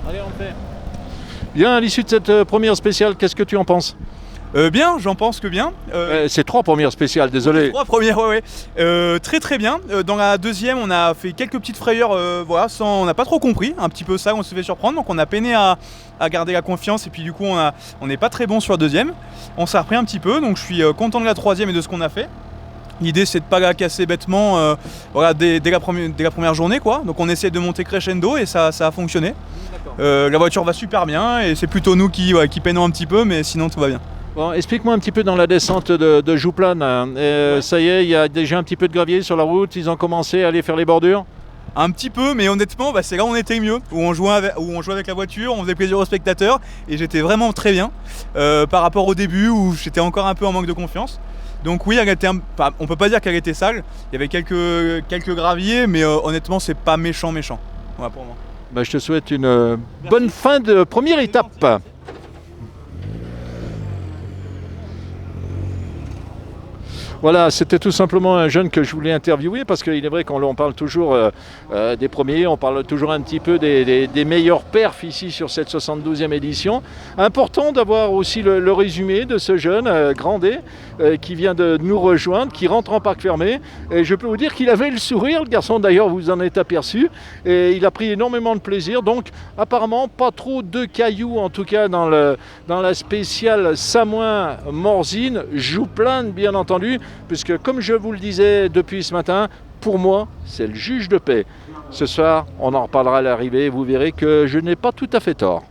Allez, on fait. Bien, à l'issue de cette première spéciale, qu'est-ce que tu en penses? Bien, j'en pense que bien. C'est 3 premières spéciales, désolé. 3 premières, ouais. Très très bien. Dans la deuxième, on a fait quelques petites frayeurs, voilà, on n'a pas trop compris, un petit peu ça, on s'est fait surprendre, donc on a peiné à garder la confiance et puis du coup on n'est pas très bon sur la deuxième. On s'est repris un petit peu, donc je suis content de la troisième et de ce qu'on a fait. L'idée c'est de pas la casser bêtement voilà, dès la première journée quoi. Donc on essaie de monter crescendo et ça a fonctionné. La voiture va super bien et c'est plutôt nous qui peinons un petit peu, mais sinon tout va bien. Bon, explique-moi un petit peu dans la descente de Jouplane. Ça y est, il y a déjà un petit peu de gravier sur la route, ils ont commencé à aller faire les bordures. Un petit peu, mais honnêtement, c'est là où on était mieux, où on jouait avec la voiture, on faisait plaisir aux spectateurs et j'étais vraiment très bien par rapport au début où j'étais encore un peu en manque de confiance. Donc oui, on peut pas dire qu'elle était sale, il y avait quelques graviers, mais honnêtement, c'est pas méchant. Voilà pour moi. Je te souhaite une bonne fin de première étape. Voilà, c'était tout simplement un jeune que je voulais interviewer parce qu'il est vrai qu'on parle toujours des premiers, on parle toujours un petit peu des meilleurs perfs ici sur cette 72e édition. Important d'avoir aussi le résumé de ce jeune Grandet qui vient de nous rejoindre, qui rentre en parc fermé. Et je peux vous dire qu'il avait le sourire, le garçon d'ailleurs vous en êtes aperçu, et il a pris énormément de plaisir. Donc apparemment pas trop de cailloux en tout cas dans la spéciale Samoin-Morzine, Jouplane bien entendu, puisque comme je vous le disais depuis ce matin, pour moi, c'est le juge de paix. Ce soir, on en reparlera à l'arrivée et vous verrez que je n'ai pas tout à fait tort.